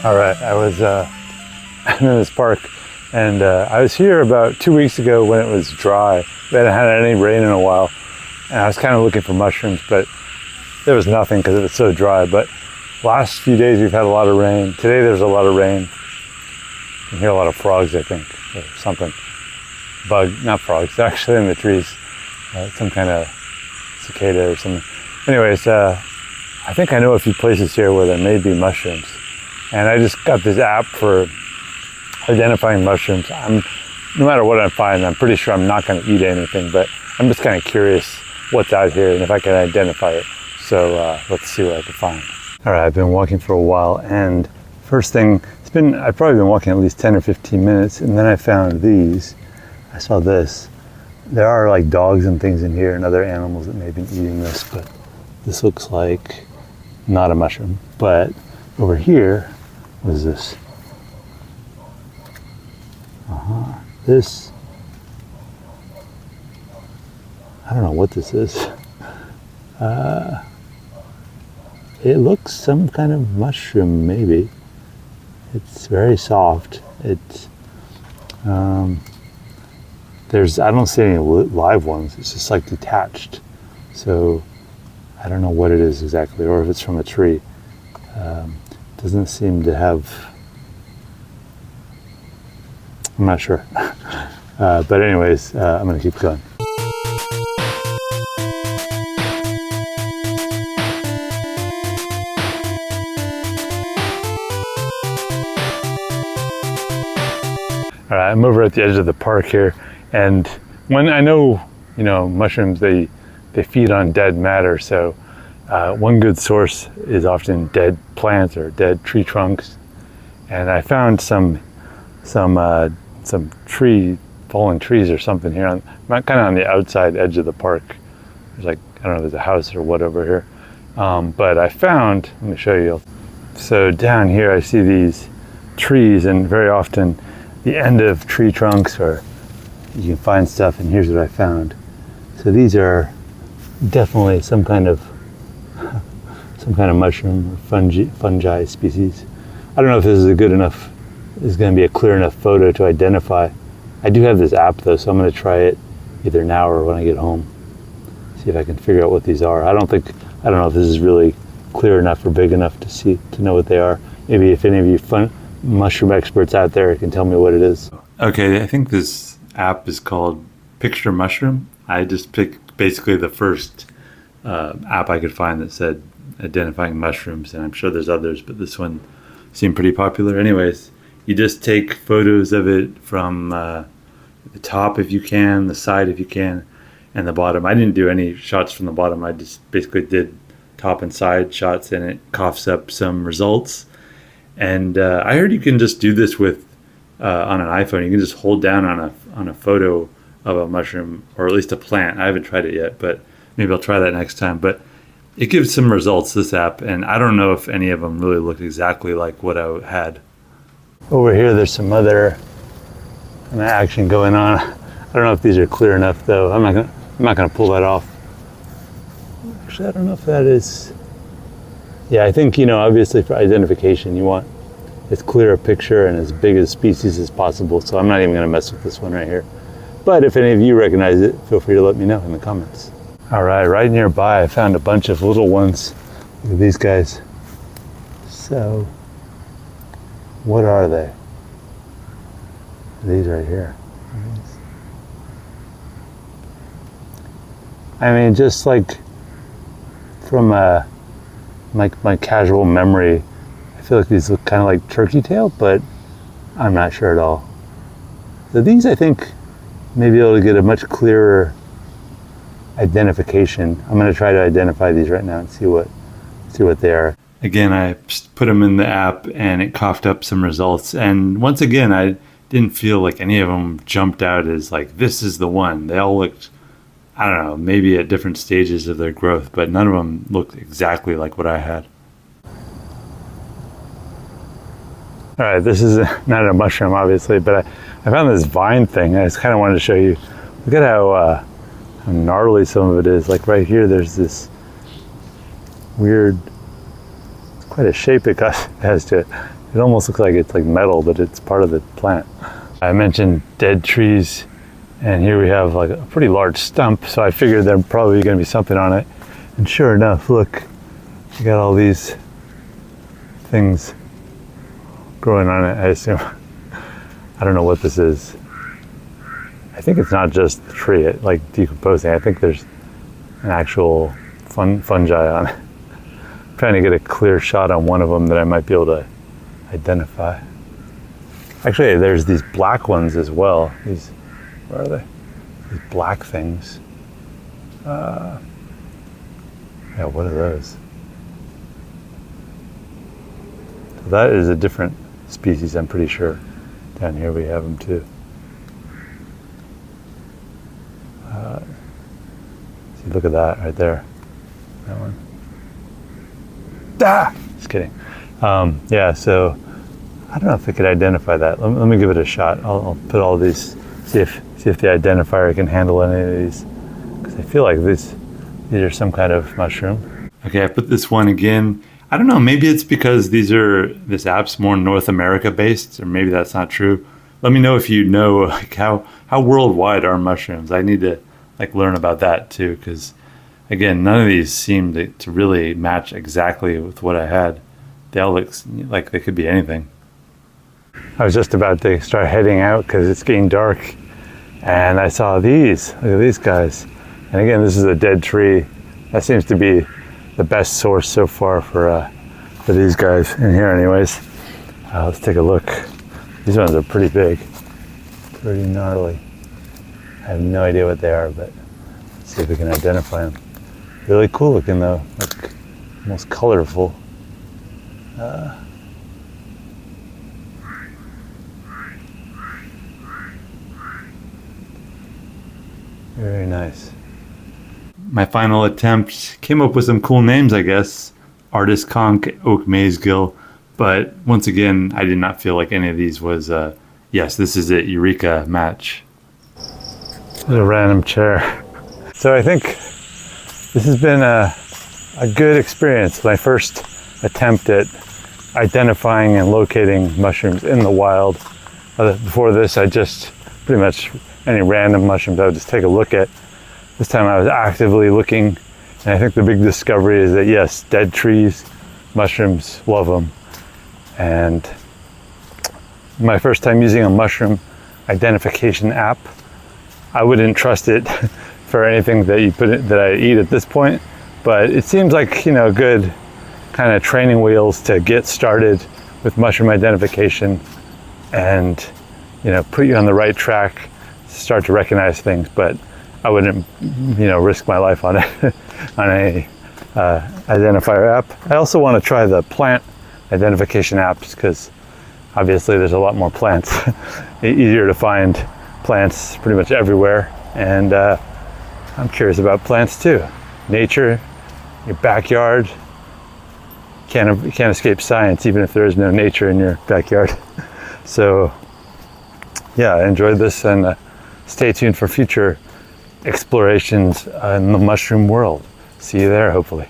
All right, I was in this park, and I was here about 2 weeks ago when it was dry. We hadn't had any rain in a while, and I was kind of looking for mushrooms, but there was nothing because it was so dry. But last few days we've had a lot of rain. Today there's a lot of rain. You can hear a lot of frogs, I think, or something. Bug, not frogs, they're actually in the trees. Some kind of cicada or something. Anyways, I think I know a few places here where there may be mushrooms. And I just got this app for identifying mushrooms. No matter what I find, I'm pretty sure I'm not going to eat anything, but I'm just kind of curious what's out here and if I can identify it. So let's see what I can find. All right, I've been walking for a while, and first thing, I've probably been walking at least 10 or 15 minutes, and then I found these. I saw this. There are like dogs and things in here and other animals that may have been eating this, but this looks like not a mushroom. But over here, what is this? This, I don't know what this is. It looks some kind of mushroom, maybe. It's very soft. It's, I don't see any live ones. It's just like detached. So I don't know what it is exactly, or if it's from a tree. Doesn't seem to have, I'm not sure. But anyways, I'm gonna keep going. All right, I'm over at the edge of the park here, and when I know, mushrooms, they feed on dead matter, so one good source is often dead plants or dead tree trunks. And I found some fallen trees or something here, kind of on the outside edge of the park. There's I don't know if there's a house or whatever here. But I found, let me show you. So down here I see these trees, and very often the end of tree trunks, or you can find stuff, and here's what I found. So these are definitely some kind of mushroom or fungi species. I don't know if this is going to be a clear enough photo to identify. I do have this app though, so I'm going to try it either now or when I get home. See if I can figure out what these are. I don't know if this is really clear enough or big enough to know what they are. Maybe if any of you mushroom experts out there can tell me what it is. Okay, I think this app is called Picture Mushroom. I just picked basically the first app I could find that said identifying mushrooms, and I'm sure there's others, but this one seemed pretty popular. Anyways, you just take photos of it from the top if you can, the side if you can, and the bottom. I didn't do any shots from the bottom. I just basically did top and side shots, and it coughs up some results. And I heard you can just do this with on an iPhone. You can just hold down on a photo of a mushroom, or at least a plant. I haven't tried it yet, but maybe I'll try that next time. But it gives some results, this app, and I don't know if any of them really looked exactly like what I had. Over here, there's some other kind of action going on. I don't know if these are clear enough, though. I'm not gonna pull that off. Actually, I don't know if that is. Yeah, I think, obviously for identification, you want as clear a picture and as big a species as possible. So I'm not even gonna mess with this one right here. But if any of you recognize it, feel free to let me know in the comments. All right, right nearby, I found a bunch of little ones. Look at these guys. So, what are they? These right here. I mean, just like from my casual memory, I feel like these look kind of like turkey tail, but I'm not sure at all. So these, I think, may be able to get a much clearer identification. I'm going to try to identify these right now and see what they are. Again, I put them in the app and it coughed up some results. And once again, I didn't feel like any of them jumped out as like, this is the one. They all looked, I don't know, maybe at different stages of their growth, but none of them looked exactly like what I had. All right, this is not a mushroom, obviously, but I found this vine thing. I just kind of wanted to show you. Look at how gnarly some of it is. Like right here, there's this weird, it's quite a shape it has to it. It almost looks like it's like metal, but it's part of the plant. I mentioned dead trees, and here we have like a pretty large stump, so I figured there's probably going to be something on it. And sure enough, look, you got all these things growing on it, I assume. I don't know what this is. I think it's not just the tree, like decomposing. I think there's an actual fungi on it. I'm trying to get a clear shot on one of them that I might be able to identify. Actually, there's these black ones as well. Where are they? These black things. Yeah, what are those? So that is a different species, I'm pretty sure. Down here we have them too. See, look at that right there. That one. Ah! Just kidding. Yeah, so I don't know if I could identify that. Let me give it a shot. I'll put all these, see if the identifier can handle any of these. Because I feel like these are some kind of mushroom. Okay, I put this one again. I don't know, maybe it's because this app's more North America based, or maybe that's not true. Let me know if you know like how worldwide are mushrooms. I need to like learn about that too, because again, none of these seem to really match exactly with what I had. They all look like they could be anything. I was just about to start heading out because it's getting dark, and I saw these. Look at these guys. And again, this is a dead tree. That seems to be the best source so far for these guys in here anyways. Let's take a look. These ones are pretty big, pretty gnarly. I have no idea what they are, but let's see if we can identify them. Really cool looking though, like almost colorful. Very nice. My final attempt came up with some cool names, I guess. Artist Conch, Oak Mazegill. But once again, I did not feel like any of these was, yes, this is it, Eureka match. There's a random chair. So I think this has been a good experience. My first attempt at identifying and locating mushrooms in the wild. Before this, I just pretty much any random mushrooms I would just take a look at. This time I was actively looking, and I think the big discovery is that yes, dead trees, mushrooms, love them. And my first time using a mushroom identification app, I wouldn't trust it for anything that I eat at this point, but it seems like, you know, good kind of training wheels to get started with mushroom identification and, you know, put you on the right track, start to recognize things. But I wouldn't, you know, risk my life on it on a identifier app. I also want to try the plant identification apps because obviously there's a lot more plants. Easier to find plants pretty much everywhere, and I'm curious about plants too. Nature, your backyard. You can't escape science even if there is no nature in your backyard. So yeah, I enjoyed this, and stay tuned for future explorations in the mushroom world. See you there, hopefully.